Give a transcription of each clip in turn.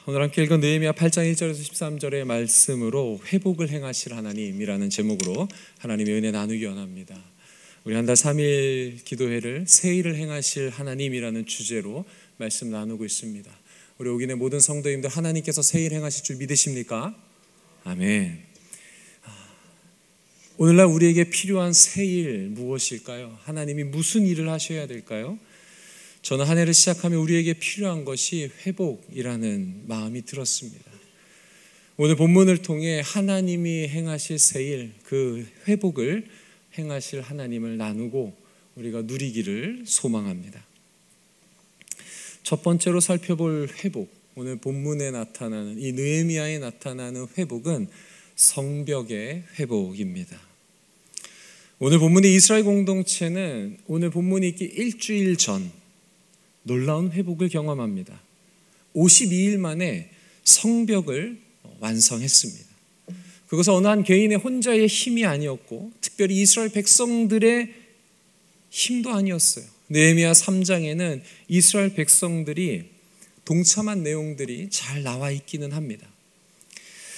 오늘 함께 읽은 느헤미야 8장 1절에서 13절의 말씀으로 회복을 행하실 하나님이라는 제목으로 하나님의 은혜 나누기 원합니다. 우리 한 달 3일 기도회를 새 일을 행하실 하나님이라는 주제로 말씀 나누고 있습니다. 우리 오긴의 모든 성도님들, 하나님께서 새 일 행하실 줄 믿으십니까? 아멘. 오늘날 우리에게 필요한 새 일 무엇일까요? 하나님이 무슨 일을 하셔야 될까요? 저는 한 해를 시작하며 우리에게 필요한 것이 회복이라는 마음이 들었습니다. 오늘 본문을 통해 하나님이 행하실 새 일, 그 회복을 행하실 하나님을 나누고 우리가 누리기를 소망합니다. 첫 번째로 살펴볼 회복, 오늘 본문에 나타나는 이 느헤미야에 나타나는 회복은 성벽의 회복입니다. 오늘 본문의 이스라엘 공동체는 오늘 본문이 있기 일주일 전 놀라운 회복을 경험합니다. 52일 만에 성벽을 완성했습니다. 그것은 어느 한 개인의 혼자의 힘이 아니었고 특별히 이스라엘 백성들의 힘도 아니었어요. 느헤미야 3장에는 이스라엘 백성들이 동참한 내용들이 잘 나와 있기는 합니다.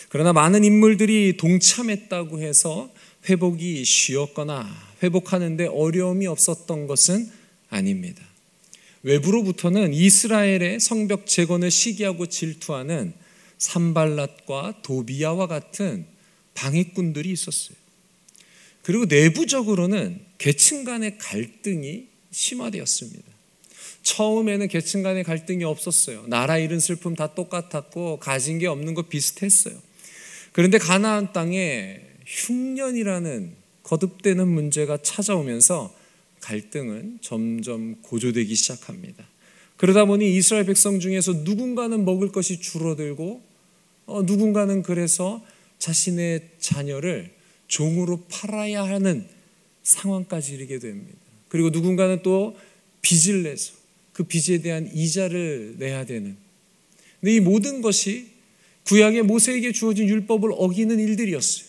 그러나 많은 인물들이 동참했다고 해서 회복이 쉬웠거나 회복하는데 어려움이 없었던 것은 아닙니다. 외부로부터는 이스라엘의 성벽 재건을 시기하고 질투하는 산발랏과 도비야와 같은 방해꾼들이 있었어요. 그리고 내부적으로는 계층 간의 갈등이 심화되었습니다. 처음에는 계층 간의 갈등이 없었어요. 나라 잃은 슬픔 다 똑같았고 가진 게 없는 거 비슷했어요. 그런데 가나안 땅에 흉년이라는 거듭되는 문제가 찾아오면서 갈등은 점점 고조되기 시작합니다. 그러다 보니 이스라엘 백성 중에서 누군가는 먹을 것이 줄어들고 누군가는 그래서 자신의 자녀를 종으로 팔아야 하는 상황까지 이르게 됩니다. 그리고 누군가는 또 빚을 내서 그 빚에 대한 이자를 내야 되는, 근데 이 모든 것이 구약의 모세에게 주어진 율법을 어기는 일들이었어요.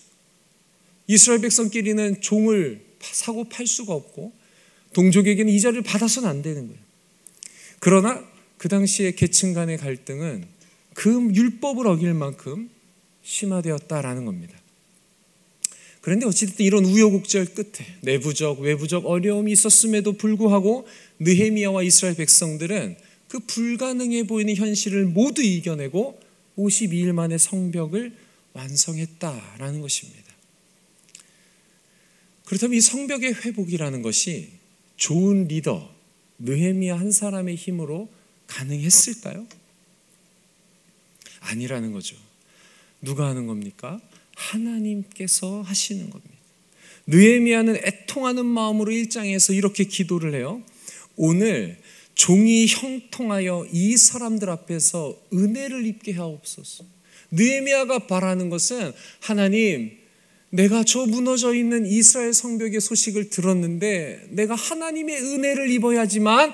이스라엘 백성끼리는 종을 사고 팔 수가 없고 동족에게는 이자를 받아서는 안 되는 거예요. 그러나 그 당시의 계층 간의 갈등은 그 율법을 어길 만큼 심화되었다라는 겁니다. 그런데 어찌됐든 이런 우여곡절 끝에 내부적 외부적 어려움이 있었음에도 불구하고 느헤미야와 이스라엘 백성들은 그 불가능해 보이는 현실을 모두 이겨내고 52일 만에 성벽을 완성했다라는 것입니다. 그렇다면 이 성벽의 회복이라는 것이 좋은 리더 느헤미야 한 사람의 힘으로 가능했을까요? 아니라는 거죠. 누가 하는 겁니까? 하나님께서 하시는 겁니다. 느헤미야는 애통하는 마음으로 1장에서 이렇게 기도를 해요. 오늘 종이 형통하여 이 사람들 앞에서 은혜를 입게 하옵소서. 느헤미야가 바라는 것은 하나님, 내가 저 무너져 있는 이스라엘 성벽의 소식을 들었는데 내가 하나님의 은혜를 입어야지만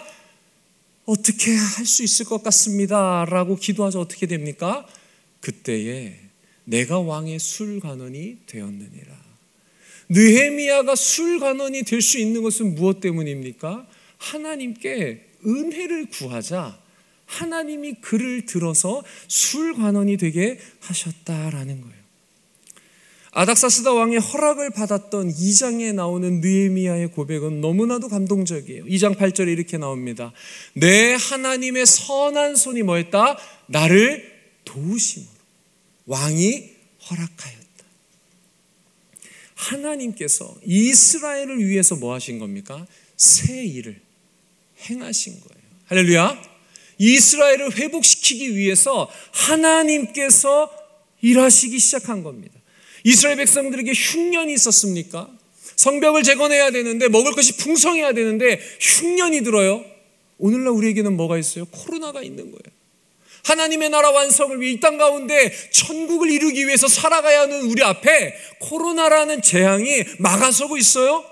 어떻게 할 수 있을 것 같습니다 라고 기도하자 어떻게 됩니까? 그때에 내가 왕의 술관원이 되었느니라. 느헤미야가 술관원이 될 수 있는 것은 무엇 때문입니까? 하나님께 은혜를 구하자 하나님이 그를 들어서 술관원이 되게 하셨다라는 거예요. 아닥사스다 왕의 허락을 받았던 2장에 나오는 느헤미야의 고백은 너무나도 감동적이에요. 2장 8절에 이렇게 나옵니다. 내 하나님의 선한 손이 뭐했다? 나를 도우심으로 왕이 허락하였다. 하나님께서 이스라엘을 위해서 뭐 하신 겁니까? 새 일을 행하신 거예요. 할렐루야. 이스라엘을 회복시키기 위해서 하나님께서 일하시기 시작한 겁니다. 이스라엘 백성들에게 흉년이 있었습니까? 성벽을 재건해야 되는데 먹을 것이 풍성해야 되는데 흉년이 들어요. 오늘날 우리에게는 뭐가 있어요? 코로나가 있는 거예요. 하나님의 나라 완성을 위해 이 땅 가운데 천국을 이루기 위해서 살아가야 하는 우리 앞에 코로나라는 재앙이 막아서고 있어요.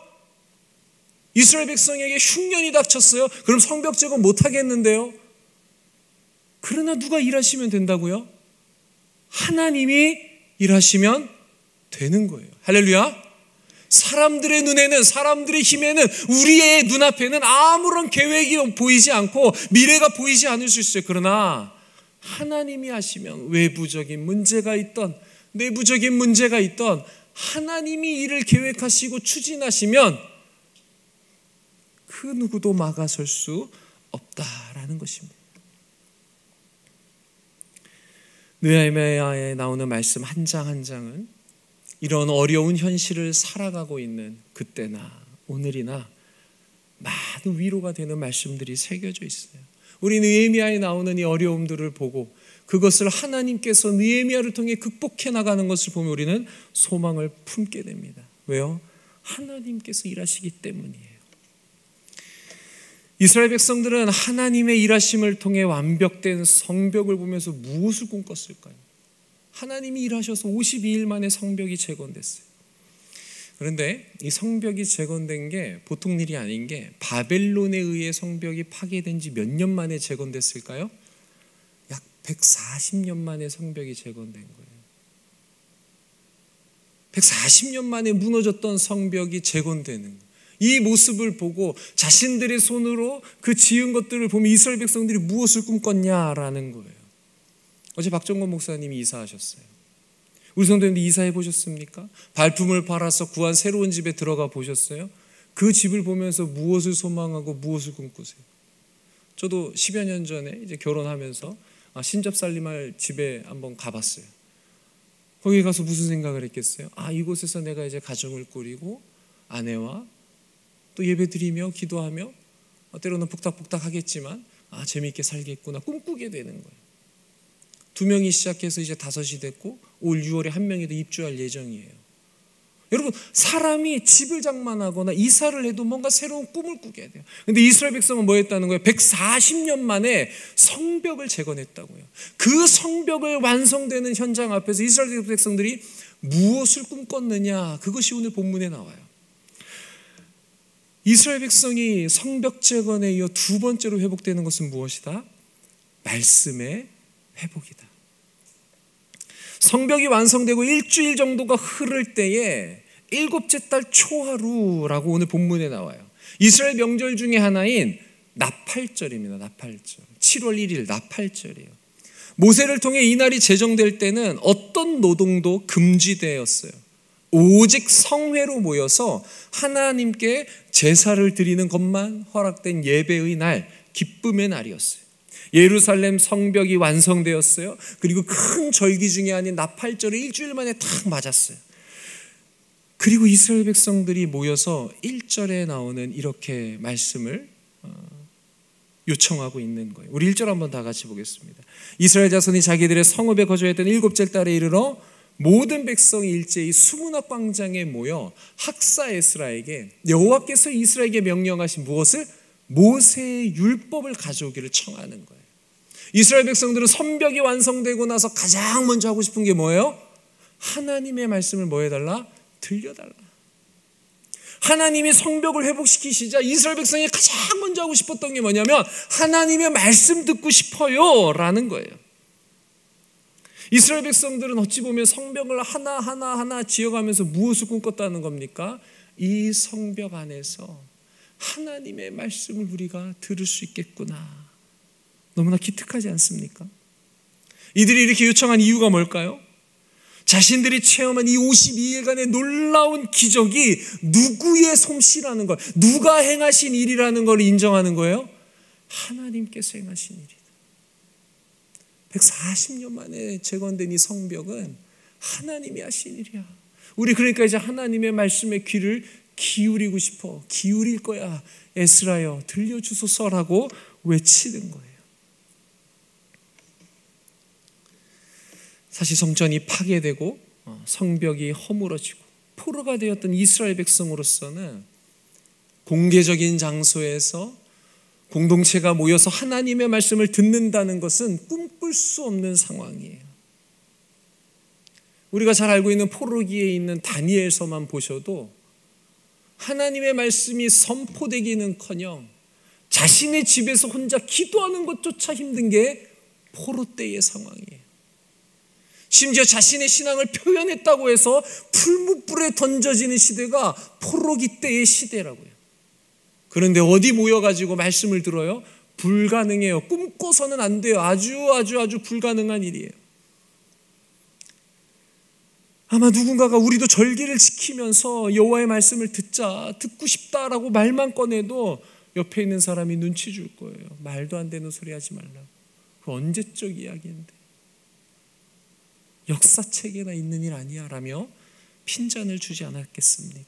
이스라엘 백성에게 흉년이 닥쳤어요. 그럼 성벽 재건 못하겠는데요. 그러나 누가 일하시면 된다고요? 하나님이 일하시면 되는 거예요. 할렐루야. 사람들의 눈에는, 사람들의 힘에는, 우리의 눈앞에는 아무런 계획이 보이지 않고 미래가 보이지 않을 수 있어요. 그러나 하나님이 하시면 외부적인 문제가 있던 내부적인 문제가 있던 하나님이 이를 계획하시고 추진하시면 그 누구도 막아설 수 없다라는 것입니다. 느헤미야에 나오는 말씀 한 장 한 장은 이런 어려운 현실을 살아가고 있는 그때나 오늘이나 많은 위로가 되는 말씀들이 새겨져 있어요. 우리 느헤미야에 나오는 이 어려움들을 보고 그것을 하나님께서 느헤미야를 통해 극복해 나가는 것을 보면 우리는 소망을 품게 됩니다. 왜요? 하나님께서 일하시기 때문이에요. 이스라엘 백성들은 하나님의 일하심을 통해 완벽된 성벽을 보면서 무엇을 꿈꿨을까요? 하나님이 일하셔서 52일 만에 성벽이 재건됐어요. 그런데 이 성벽이 재건된 게 보통 일이 아닌 게 바벨론에 의해 성벽이 파괴된 지 몇 년 만에 재건됐을까요? 약 140년 만에 성벽이 재건된 거예요. 140년 만에 무너졌던 성벽이 재건되는 거예요. 이 모습을 보고 자신들의 손으로 그 지은 것들을 보면 이스라엘 백성들이 무엇을 꿈꿨냐라는 거예요. 어제 박정권 목사님이 이사하셨어요. 우리 성도님들 이사해 보셨습니까? 발품을 팔아서 구한 새로운 집에 들어가 보셨어요? 그 집을 보면서 무엇을 소망하고 무엇을 꿈꾸세요? 저도 10여 년 전에 이제 결혼하면서 신접살림할 집에 한번 가봤어요. 거기 가서 무슨 생각을 했겠어요? 이곳에서 내가 이제 가정을 꾸리고 아내와 또 예배드리며 기도하며 때로는 복닥복닥 하겠지만 재미있게 살겠구나 꿈꾸게 되는 거예요. 2명이 시작해서 이제 5이 됐고 올 6월에 1명이 더 입주할 예정이에요. 여러분, 사람이 집을 장만하거나 이사를 해도 뭔가 새로운 꿈을 꾸게 돼요. 근데 이스라엘 백성은 뭐 했다는 거예요? 140년 만에 성벽을 재건했다고요. 그 성벽을 완성되는 현장 앞에서 이스라엘 백성들이 무엇을 꿈꿨느냐, 그것이 오늘 본문에 나와요. 이스라엘 백성이 성벽 재건에 이어 두 번째로 회복되는 것은 무엇이다? 말씀의 회복이다. 성벽이 완성되고 일주일 정도가 흐를 때에 7째 달 초하루라고 오늘 본문에 나와요. 이스라엘 명절 중에 하나인 나팔절입니다. 나팔절. 7월 1일 나팔절이에요. 모세를 통해 이 날이 제정될 때는 어떤 노동도 금지되었어요. 오직 성회로 모여서 하나님께 제사를 드리는 것만 허락된 예배의 날, 기쁨의 날이었어요. 예루살렘 성벽이 완성되었어요. 그리고 큰 절기 중에 아닌 나팔절을 일주일 만에 딱 맞았어요. 그리고 이스라엘 백성들이 모여서 1절에 나오는 이렇게 말씀을 요청하고 있는 거예요. 우리 1절 한번 다 같이 보겠습니다. 이스라엘 자손이 자기들의 성읍에 거주했던 7째 달에 이르러 모든 백성이 일제히 수문학 광장에 모여 학사 에스라에게 여호와께서 이스라엘에게 명령하신 무엇을? 모세의 율법을 가져오기를 청하는 거예요. 이스라엘 백성들은 성벽이 완성되고 나서 가장 먼저 하고 싶은 게 뭐예요? 하나님의 말씀을 뭐 해달라? 들려달라. 하나님이 성벽을 회복시키시자 이스라엘 백성이 가장 먼저 하고 싶었던 게 뭐냐면 하나님의 말씀 듣고 싶어요 라는 거예요. 이스라엘 백성들은 어찌 보면 성벽을 하나하나 지어가면서 무엇을 꿈꿨다는 겁니까? 이 성벽 안에서 하나님의 말씀을 우리가 들을 수 있겠구나. 너무나 기특하지 않습니까? 이들이 이렇게 요청한 이유가 뭘까요? 자신들이 체험한 이 52일간의 놀라운 기적이 누구의 솜씨라는 걸, 누가 행하신 일이라는 걸 인정하는 거예요? 하나님께서 행하신 일이다. 140년 만에 재건된 이 성벽은 하나님이 하신 일이야. 우리 그러니까 이제 하나님의 말씀에 귀를 기울이고 싶어. 기울일 거야. 에스라여 들려주소서라고 외치는 거예요. 사실 성전이 파괴되고 성벽이 허물어지고 포로가 되었던 이스라엘 백성으로서는 공개적인 장소에서 공동체가 모여서 하나님의 말씀을 듣는다는 것은 꿈꿀 수 없는 상황이에요. 우리가 잘 알고 있는 포로기에 있는 다니엘서만 보셔도 하나님의 말씀이 선포되기는커녕 자신의 집에서 혼자 기도하는 것조차 힘든 게 포로 때의 상황이에요. 심지어 자신의 신앙을 표현했다고 해서 풀무불에 던져지는 시대가 포로기 때의 시대라고요. 그런데 어디 모여가지고 말씀을 들어요? 불가능해요. 꿈꿔서는 안 돼요. 아주 불가능한 일이에요. 아마 누군가가 우리도 절기를 지키면서 여호와의 말씀을 듣고 싶다라고 말만 꺼내도 옆에 있는 사람이 눈치 줄 거예요. 말도 안 되는 소리 하지 말라고. 그 언제적 이야기인데, 역사책에나 있는 일 아니야 라며 핀잔을 주지 않았겠습니까?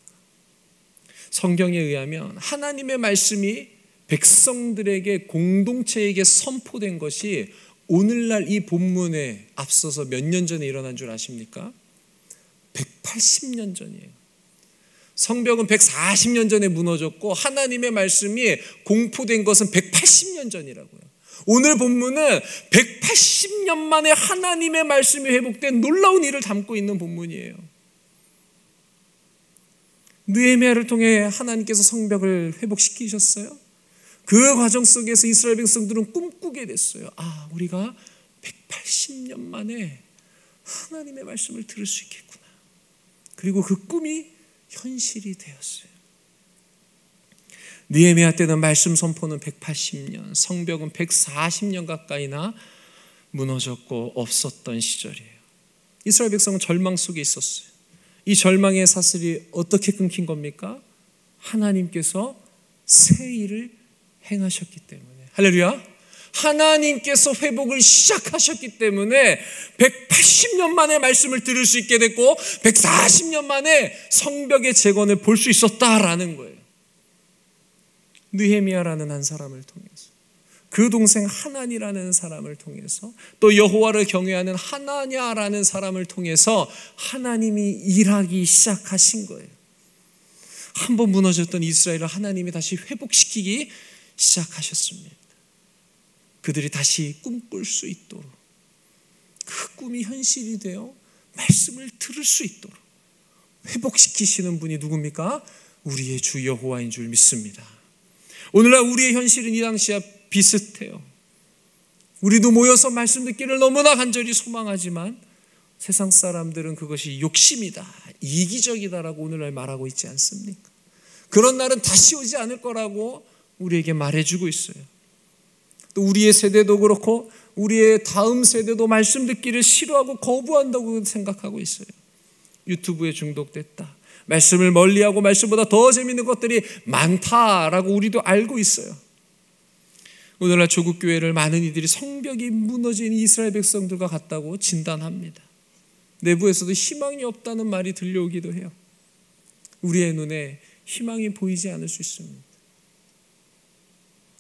성경에 의하면 하나님의 말씀이 백성들에게, 공동체에게 선포된 것이 오늘날 이 본문에 앞서서 몇 년 전에 일어난 줄 아십니까? 180년 전이에요. 성벽은 140년 전에 무너졌고 하나님의 말씀이 공포된 것은 180년 전이라고요. 오늘 본문은 180년 만에 하나님의 말씀이 회복된 놀라운 일을 담고 있는 본문이에요. 느헤미야를 통해 하나님께서 성벽을 회복시키셨어요. 그 과정 속에서 이스라엘 백성들은 꿈꾸게 됐어요. 우리가 180년 만에 하나님의 말씀을 들을 수 있겠구나. 그리고 그 꿈이 현실이 되었어요. 느헤미야 때는 말씀 선포는 180년, 성벽은 140년 가까이나 무너졌고 없었던 시절이에요. 이스라엘 백성은 절망 속에 있었어요. 이 절망의 사슬이 어떻게 끊긴 겁니까? 하나님께서 새 일을 행하셨기 때문에. 할렐루야. 하나님께서 회복을 시작하셨기 때문에 180년 만에 말씀을 들을 수 있게 됐고 140년 만에 성벽의 재건을 볼 수 있었다라는 거예요. 느헤미야라는 한 사람을 통해서, 그 동생 하나니라는 사람을 통해서, 또 여호와를 경외하는 하나냐라는 사람을 통해서 하나님이 일하기 시작하신 거예요. 한번 무너졌던 이스라엘을 하나님이 다시 회복시키기 시작하셨습니다. 그들이 다시 꿈꿀 수 있도록, 그 꿈이 현실이 되어 말씀을 들을 수 있도록 회복시키시는 분이 누굽니까? 우리의 주 여호와인 줄 믿습니다. 오늘날 우리의 현실은 이 당시와 비슷해요. 우리도 모여서 말씀 듣기를 너무나 간절히 소망하지만 세상 사람들은 그것이 욕심이다, 이기적이다라고 오늘날 말하고 있지 않습니까? 그런 날은 다시 오지 않을 거라고 우리에게 말해주고 있어요. 또 우리의 세대도 그렇고 우리의 다음 세대도 말씀 듣기를 싫어하고 거부한다고 생각하고 있어요. 유튜브에 중독됐다, 말씀을 멀리하고 말씀보다 더 재밌는 것들이 많다라고 우리도 알고 있어요. 오늘날 조국 교회를 많은 이들이 성벽이 무너진 이스라엘 백성들과 같다고 진단합니다. 내부에서도 희망이 없다는 말이 들려오기도 해요. 우리의 눈에 희망이 보이지 않을 수 있습니다.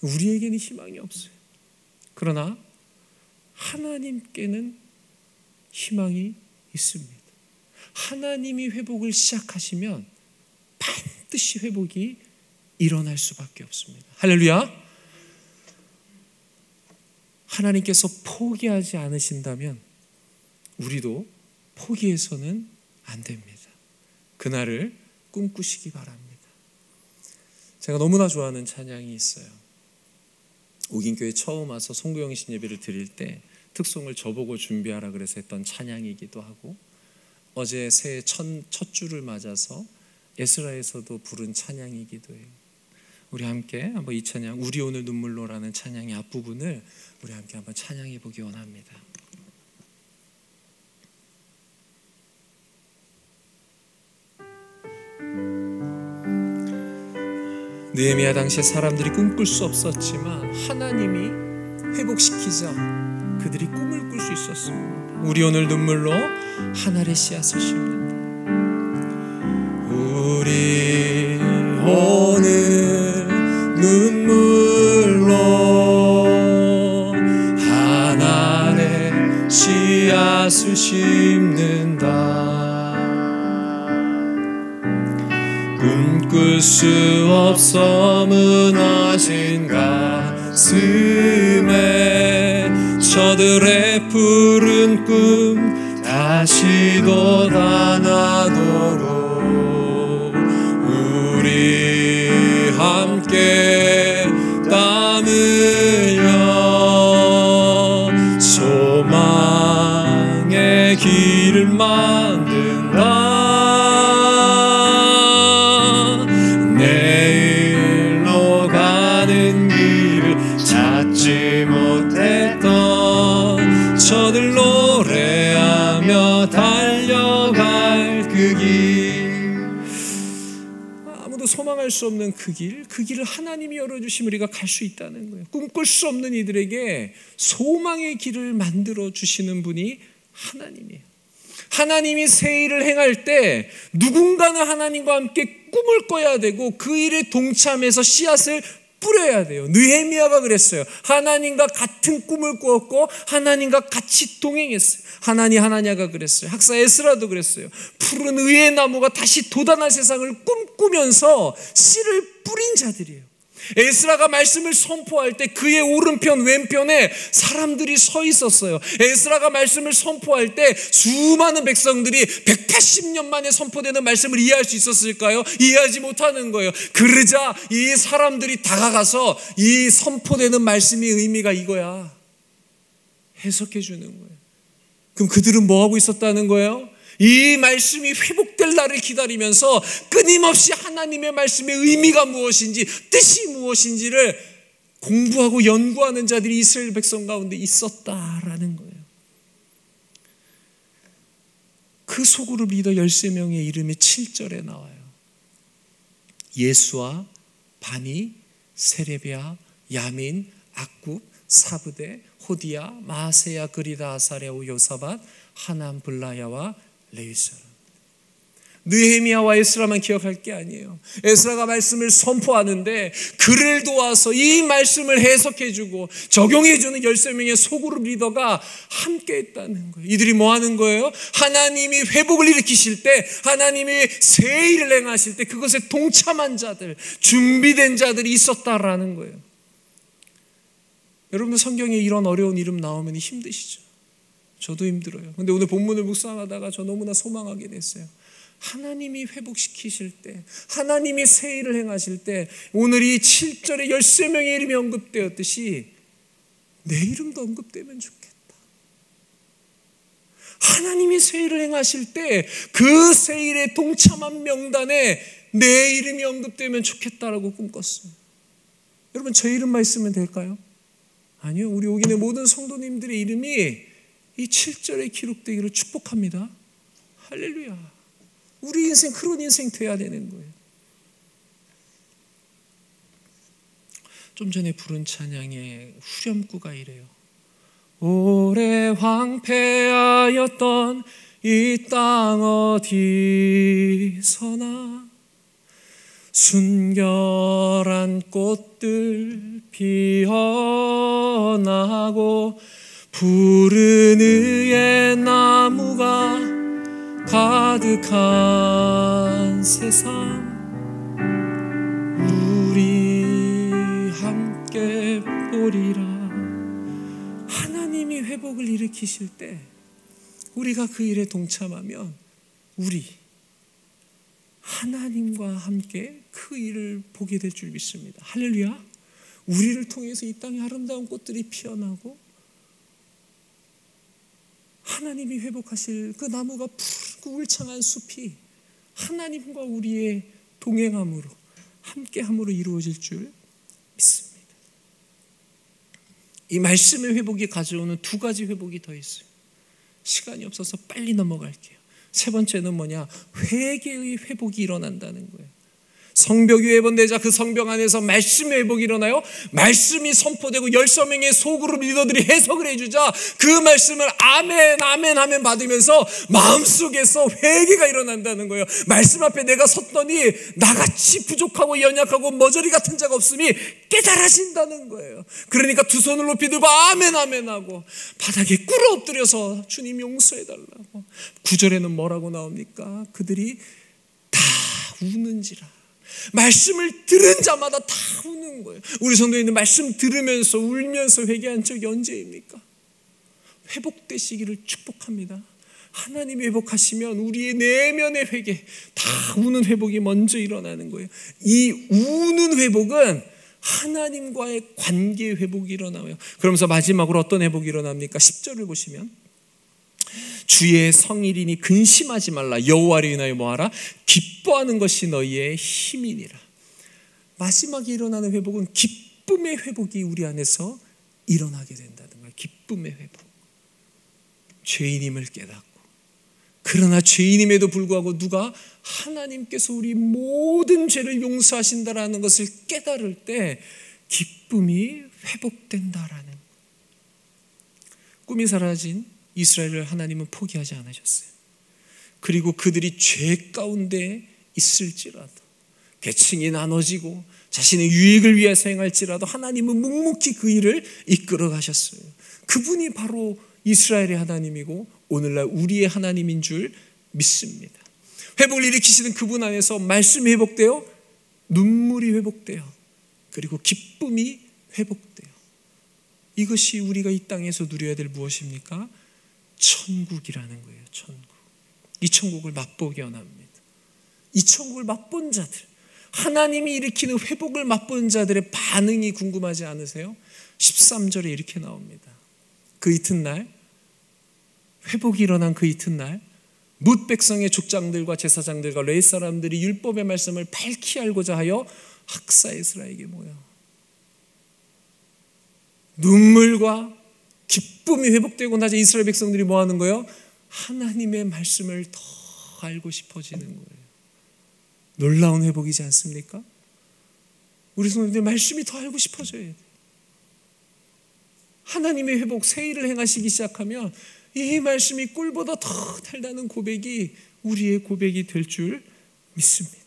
우리에게는 희망이 없어요. 그러나 하나님께는 희망이 있습니다. 하나님이 회복을 시작하시면 반드시 회복이 일어날 수밖에 없습니다. 할렐루야. 하나님께서 포기하지 않으신다면 우리도 포기해서는 안 됩니다. 그날을 꿈꾸시기 바랍니다. 제가 너무나 좋아하는 찬양이 있어요. 옥인교회 처음 와서 송구영신 예배를 드릴 때 특송을 저보고 준비하라 그래서 했던 찬양이기도 하고, 어제 새해 첫 주를 맞아서 에스라에서도 부른 찬양이기도 해요. 우리 함께 한번 이 찬양, 우리 오늘 눈물로라는 찬양의 앞부분을 우리 함께 한번 찬양해 보기 원합니다. 느헤미야 당시에 사람들이 꿈꿀 수 없었지만 하나님이 회복시키자 그들이 꿈을 꿀 수 있었습니다. 우리 오늘 눈물로 하늘의 씨앗을 심는다. 우리 오늘 눈물로 하늘의 씨앗을 심는다. 꿈꿀 수 없어 무너진 가슴에 저들의 푸른 꿈 다시 돋아나도록 우리 함께 땀 흘려 소망의 길을 만든다. 누구도 소망할 수 없는 그 길을 하나님이 열어주시면 우리가 갈 수 있다는 거예요. 꿈꿀 수 없는 이들에게 소망의 길을 만들어 주시는 분이 하나님이에요. 하나님이 새 일을 행할 때 누군가는 하나님과 함께 꿈을 꿔야 되고 그 일에 동참해서 씨앗을 뿌려야 돼요. 느헤미야가 그랬어요. 하나님과 같은 꿈을 꾸었고 하나님과 같이 동행했어요. 하나냐가 그랬어요. 학사 에스라도 그랬어요. 푸른 의의 나무가 다시 돋아날 세상을 꿈꾸면서 씨를 뿌린 자들이에요. 에스라가 말씀을 선포할 때 그의 오른편 왼편에 사람들이 서 있었어요. 에스라가 말씀을 선포할 때 수많은 백성들이 180년 만에 선포되는 말씀을 이해할 수 있었을까요? 이해하지 못하는 거예요. 그러자 이 사람들이 다가가서 이 선포되는 말씀의 의미가 이거야 해석해 주는 거예요. 그럼 그들은 뭐 하고 있었다는 거예요? 이 말씀이 회복될 날을 기다리면서 끊임없이 하나님의 말씀의 의미가 무엇인지 뜻이 무엇인지를 공부하고 연구하는 자들이 이스라엘 백성 가운데 있었다라는 거예요. 그 소그룹 리더 13명의 이름이 7절에 나와요. 예수아, 바니, 세레비아, 야민, 악굽, 사브데, 호디야, 마세야, 그리다, 아사레오, 요사밧, 하남, 블라야와 레위 사람. 느헤미야와 에스라만 기억할 게 아니에요. 에스라가 말씀을 선포하는데 그를 도와서 이 말씀을 해석해주고 적용해주는 13명의 소그룹 리더가 함께 했다는 거예요. 이들이 뭐 하는 거예요? 하나님이 회복을 일으키실 때, 하나님이 새 일을 행하실 때 그것에 동참한 자들, 준비된 자들이 있었다라는 거예요. 여러분들 성경에 이런 어려운 이름 나오면 힘드시죠? 저도 힘들어요. 근데 오늘 본문을 묵상하다가 저 너무나 소망하게 됐어요. 하나님이 회복시키실 때, 하나님이 새 일을 행하실 때 오늘 이 7절에 13명의 이름이 언급되었듯이 내 이름도 언급되면 좋겠다. 하나님이 새 일을 행하실 때 그 새 일에 동참한 명단에 내 이름이 언급되면 좋겠다라고 꿈꿨어요. 여러분 저 이름만 있으면 될까요? 아니요. 우리 여기 있는 모든 성도님들의 이름이 이 7절에 기록되기를 축복합니다. 할렐루야. 우리 인생 그런 인생 돼야 되는 거예요. 좀 전에 부른 찬양의 후렴구가 이래요. 오래 황폐하였던 이 땅 어디서나 순결한 꽃들 피어나고 푸른 의의 나무가 가득한 세상 우리 함께 보리라. 하나님이 회복을 일으키실 때 우리가 그 일에 동참하면 우리 하나님과 함께 그 일을 보게 될 줄 믿습니다. 할렐루야. 우리를 통해서 이 땅에 아름다운 꽃들이 피어나고 하나님이 회복하실 그 나무가 푸르고 울창한 숲이 하나님과 우리의 동행함으로 함께함으로 이루어질 줄 믿습니다. 이 말씀의 회복이 가져오는 두 가지 회복이 더 있어요. 시간이 없어서 빨리 넘어갈게요. 세 번째는 뭐냐? 회개의 회복이 일어난다는 거예요. 성벽이 회복되자 그 성벽 안에서 말씀의 회복이 일어나요. 말씀이 선포되고 13명의 소그룹 리더들이 해석을 해주자 그 말씀을 아멘 아멘 아멘 받으면서 마음속에서 회개가 일어난다는 거예요. 말씀 앞에 내가 섰더니 나같이 부족하고 연약하고 머저리 같은 자가 없음이 깨달아진다는 거예요. 그러니까 두 손을 높이 들고 아멘 아멘 하고 바닥에 꿇어 엎드려서 주님 용서해달라고. 9절에는 뭐라고 나옵니까? 그들이 다 우는지라. 말씀을 들은 자마다 다 우는 거예요. 우리 성도님들 말씀 들으면서 울면서 회개한 적이 언제입니까? 회복되시기를 축복합니다. 하나님이 회복하시면 우리의 내면의 회개, 다 우는 회복이 먼저 일어나는 거예요. 이 우는 회복은 하나님과의 관계 회복이 일어나요. 그러면서 마지막으로 어떤 회복이 일어납니까? 10절을 보시면 주의 성일이니 근심하지 말라. 여호와를 인하여 뭐하라? 기뻐하는 것이 너희의 힘이니라. 마지막에 일어나는 회복은 기쁨의 회복이 우리 안에서 일어나게 된다는 거예요. 기쁨의 회복. 죄인임을 깨닫고 그러나 죄인임에도 불구하고 누가 하나님께서 우리 모든 죄를 용서하신다라는 것을 깨달을 때 기쁨이 회복된다라는, 꿈이 사라진 이스라엘을 하나님은 포기하지 않으셨어요. 그리고 그들이 죄 가운데 있을지라도, 계층이 나눠지고 자신의 유익을 위해서 행할지라도 하나님은 묵묵히 그 일을 이끌어 가셨어요. 그분이 바로 이스라엘의 하나님이고 오늘날 우리의 하나님인 줄 믿습니다. 회복을 일으키시는 그분 안에서 말씀이 회복되어 눈물이 회복되어 그리고 기쁨이 회복되어, 이것이 우리가 이 땅에서 누려야 될 무엇입니까? 천국이라는 거예요. 천국. 이 천국을 맛보기 원합니다. 이 천국을 맛본 자들, 하나님이 일으키는 회복을 맛본 자들의 반응이 궁금하지 않으세요? 13절에 이렇게 나옵니다. 그 이튿날, 회복이 일어난 그 이튿날 뭇 백성의 족장들과 제사장들과 레위 사람들이 율법의 말씀을 밝히 알고자 하여 학사에스라에게 모여 눈물과 기쁨이 회복되고 나서 이스라엘 백성들이 뭐 하는 거예요? 하나님의 말씀을 더 알고 싶어지는 거예요. 놀라운 회복이지 않습니까? 우리 성도들 말씀이 더 알고 싶어져야 돼요. 하나님의 회복, 새 일을 행하시기 시작하면 이 말씀이 꿀보다 더 달다는 고백이 우리의 고백이 될 줄 믿습니다.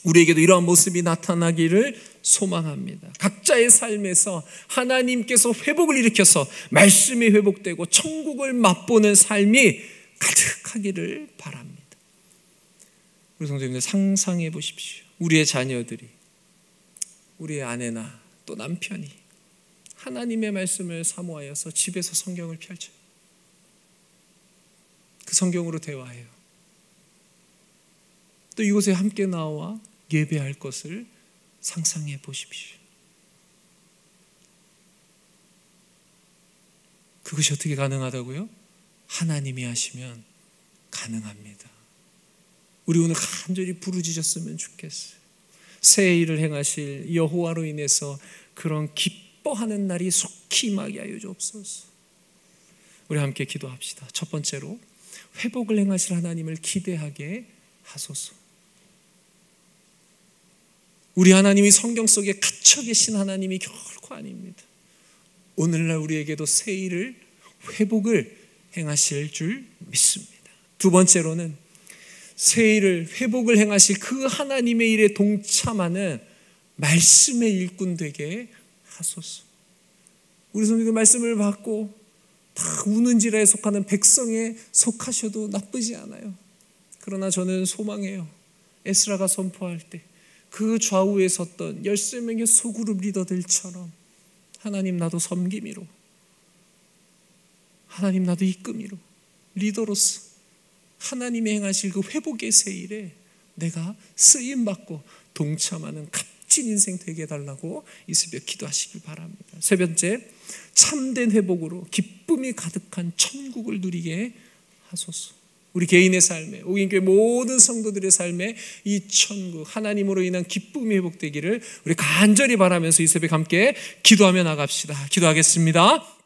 우리에게도 이러한 모습이 나타나기를 소망합니다. 각자의 삶에서 하나님께서 회복을 일으켜서 말씀이 회복되고 천국을 맛보는 삶이 가득하기를 바랍니다. 우리 성도님들 상상해 보십시오. 우리의 자녀들이, 우리의 아내나 또 남편이 하나님의 말씀을 사모하여서 집에서 성경을 펼쳐요. 그 성경으로 대화해요. 또 이곳에 함께 나와 예배할 것을 상상해 보십시오. 그것이 어떻게 가능하다고요? 하나님이 하시면 가능합니다. 우리 오늘 간절히 부르짖었으면 좋겠어요. 새 일을 행하실 여호와로 인해서 그런 기뻐하는 날이 속히 임하게 하여 주옵소서. 우리 함께 기도합시다. 첫 번째로 회복을 행하실 하나님을 기대하게 하소서. 우리 하나님이 성경 속에 갇혀 계신 하나님이 결코 아닙니다. 오늘날 우리에게도 새 일을, 회복을 행하실 줄 믿습니다. 두 번째로는 새 일을, 회복을 행하실 그 하나님의 일에 동참하는 말씀의 일꾼 되게 하소서. 우리 성도들 말씀을 받고 다 우는 지라에 속하는 백성에 속하셔도 나쁘지 않아요. 그러나 저는 소망해요. 에스라가 선포할 때 그 좌우에 섰던 13명의 소그룹 리더들처럼 하나님 나도 섬김이로, 하나님 나도 이끌미로, 리더로서 하나님이 행하실 그 회복의 새 일에 내가 쓰임받고 동참하는 값진 인생 되게 해달라고 이 새벽 기도하시길 바랍니다. 세 번째, 참된 회복으로 기쁨이 가득한 천국을 누리게 하소서. 우리 개인의 삶에, 오긴교회 모든 성도들의 삶에 이 천국, 하나님으로 인한 기쁨이 회복되기를 우리 간절히 바라면서 이 새벽 함께 기도하며 나갑시다. 기도하겠습니다.